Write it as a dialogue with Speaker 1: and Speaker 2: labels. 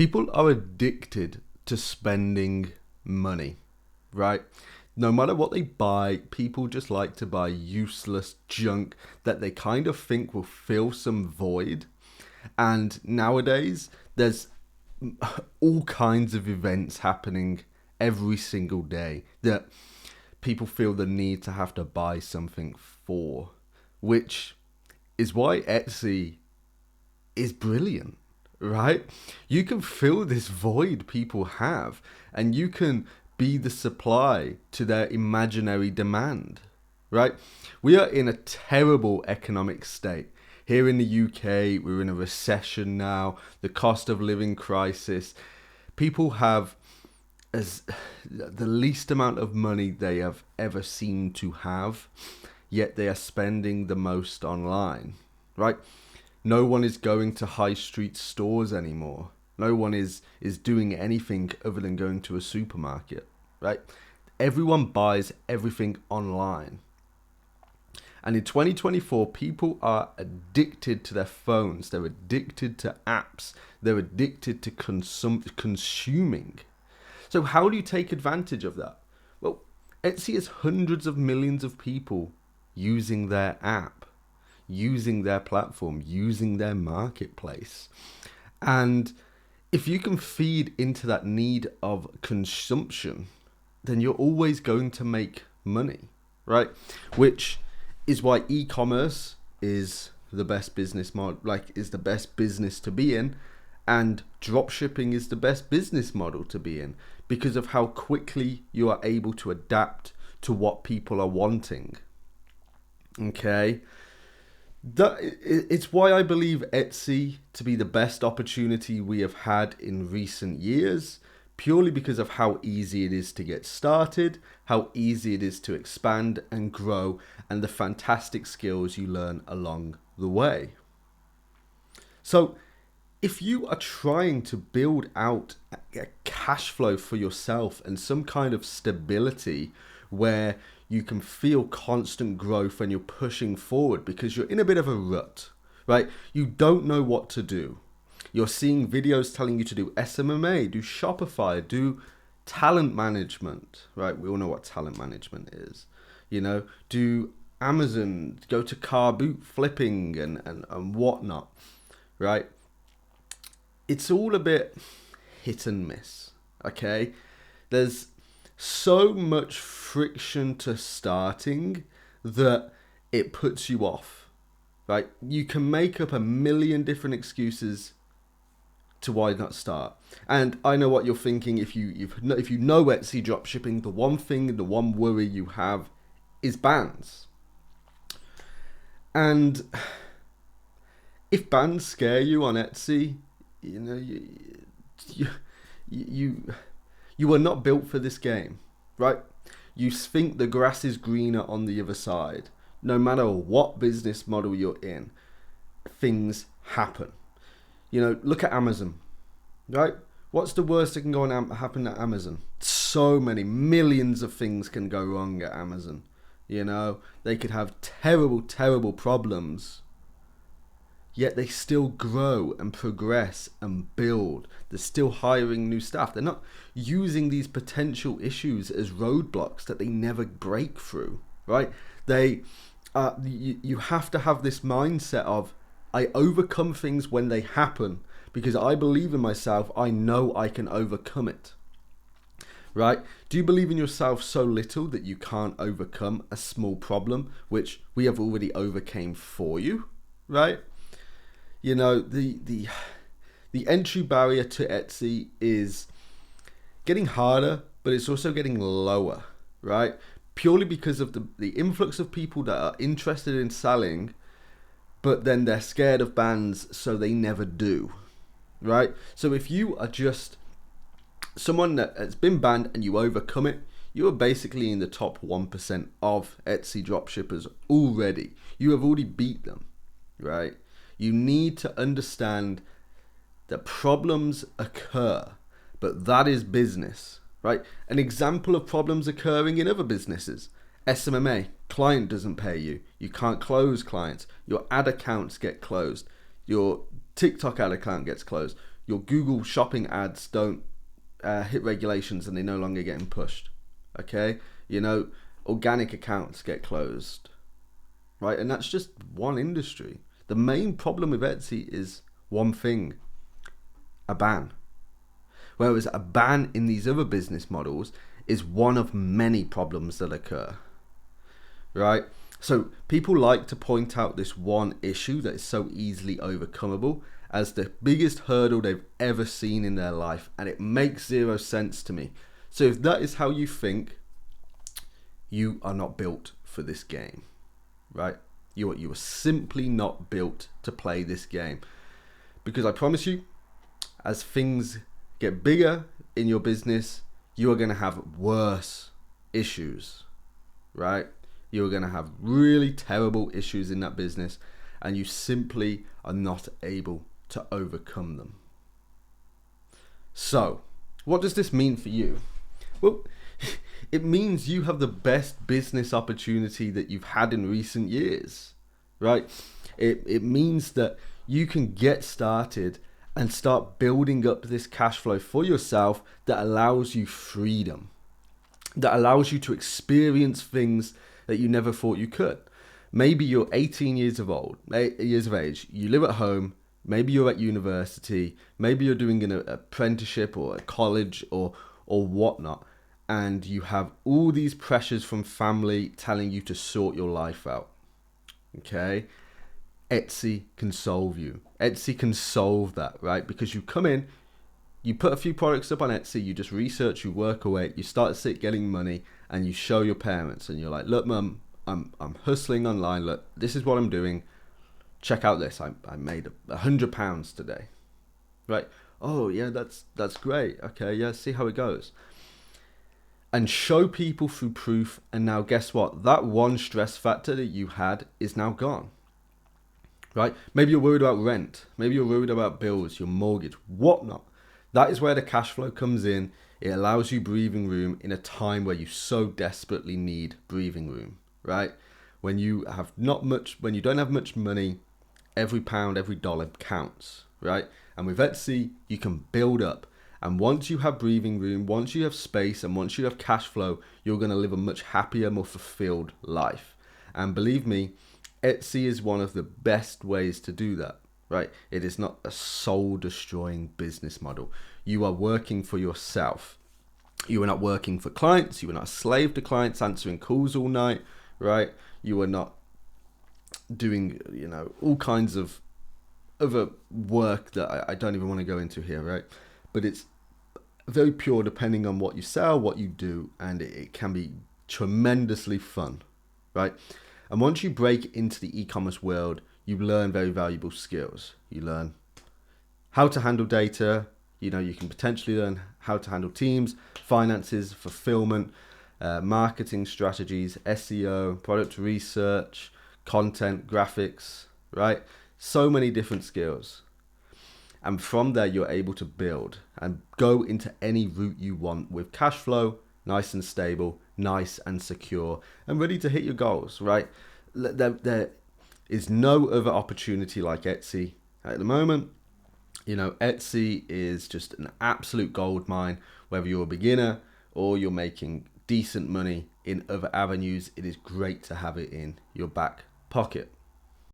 Speaker 1: People are addicted to spending money, right? No matter what they buy, people just like to buy useless junk that they kind of think will fill some void. And nowadays, there's all kinds of events happening every single day that people feel the need to have to buy something for, which is why Etsy is brilliant, right? You can fill this void people have, and you can be the supply to their imaginary demand, right? We are in a terrible economic state. Here in the UK, we're in a recession now, the cost of living crisis. People have as the least amount of money they have ever seemed to have, yet they are spending the most online, right? No one is going to high street stores anymore. No one is doing anything other than going to a supermarket, right? Everyone buys everything online. And in 2024, people are addicted to their phones. They're addicted to apps. They're addicted to consuming. So how do you take advantage of that? Well, Etsy has hundreds of millions of people using their app, using their platform, using their marketplace. And if you can feed into that need of consumption, then you're always going to make money, right? Which is why e-commerce is the best business model, is the best business to be in, and dropshipping is the best business model to be in because of how quickly you are able to adapt to what people are wanting. Okay, it's why I believe Etsy to be the best opportunity we have had in recent years, purely because of how easy it is to get started, how easy it is to expand and grow, and the fantastic skills you learn along the way. So if you are trying to build out a cash flow for yourself and some kind of stability where you can feel constant growth and you're pushing forward because you're in a bit of a rut, right? You don't know what to do. You're seeing videos telling you to do SMMA, do Shopify, do talent management, right? We all know what talent management is. Do Amazon, go to car boot flipping and whatnot, right? It's all a bit hit and miss, okay? There's so much friction to starting that it puts you off, right? You can make up a million different excuses to why not start. And I know what you're thinking. If you know Etsy dropshipping, the one worry you have is bans. And if bans scare you on Etsy, you are not built for this game, right? You think the grass is greener on the other side. No matter what business model you're in, things happen. Look at Amazon, right? What's the worst that can go on happen at Amazon? So many millions of things can go wrong at Amazon. They could have terrible, terrible problems. Yet they still grow and progress and build. They're still hiring new staff. They're not using these potential issues as roadblocks that they never break through, right? You have to have this mindset of, I overcome things when they happen because I believe in myself. I know I can overcome it, right? Do you believe in yourself so little that you can't overcome a small problem, which we have already overcame for you, right? The entry barrier to Etsy is getting harder, but it's also getting lower, right? Purely because of the influx of people that are interested in selling, but then they're scared of bans, so they never do, right? So if you are just someone that has been banned and you overcome it, you are basically in the top 1% of Etsy dropshippers already. You have already beat them, right? You need to understand that problems occur, but that is business, right? An example of problems occurring in other businesses: SMMA, client doesn't pay you. You can't close clients. Your ad accounts get closed. Your TikTok ad account gets closed. your Google shopping ads don't hit regulations and they're no longer getting pushed. Okay, organic accounts get closed, right? And that's just one industry. The main problem with Etsy is one thing: a ban. Whereas a ban in these other business models is one of many problems that occur, right? So people like to point out this one issue that is so easily overcomable as the biggest hurdle they've ever seen in their life, and it makes zero sense to me. So if that is how you think, you are not built for this game, right? You are simply not built to play this game, because I promise you, as things get bigger in your business, you are going to have worse issues, right? You are going to have really terrible issues in that business, and you simply are not able to overcome them. So, what does this mean for you? Well, it means you have the best business opportunity that you've had in recent years, right? It means that you can get started and start building up this cash flow for yourself that allows you freedom, that allows you to experience things that you never thought you could. Maybe you're 18 years of age, you live at home, maybe you're at university, maybe you're doing an apprenticeship or a college or whatnot, and you have all these pressures from family telling you to sort your life out. Okay? Etsy can solve you. Etsy can solve that, right? Because you come in, you put a few products up on Etsy, you just research, you work away, you start getting money, and you show your parents, and you're like, look, mum, I'm hustling online. Look, this is what I'm doing. Check out this. I made £100 today, right? Oh yeah, that's great. Okay, yeah, see how it goes. And show people through proof. And now guess what? That one stress factor that you had is now gone. Right? Maybe you're worried about rent. Maybe you're worried about bills, your mortgage, whatnot. That is where the cash flow comes in. It allows you breathing room in a time where you so desperately need breathing room, right? When you don't have much money, every pound, every dollar counts, right? And with Etsy, you can build up. And once you have breathing room, once you have space, and once you have cash flow, you're going to live a much happier, more fulfilled life. And believe me, Etsy is one of the best ways to do that, right? It is not a soul-destroying business model. You are working for yourself. You are not working for clients. You are not a slave to clients answering calls all night, right? You are not doing, all kinds of other work that I don't even want to go into here, right? But it's very pure depending on what you sell, what you do, and it can be tremendously fun, right? And once you break into the e-commerce world, you learn very valuable skills. You learn how to handle data. You can potentially learn how to handle teams, finances, fulfillment, marketing strategies, SEO, product research, content, graphics, right? So many different skills. And from there, you're able to build and go into any route you want with cash flow, nice and stable, nice and secure, and ready to hit your goals, right? There is no other opportunity like Etsy at the moment. Etsy is just an absolute gold mine. Whether you're a beginner or you're making decent money in other avenues, it is great to have it in your back pocket.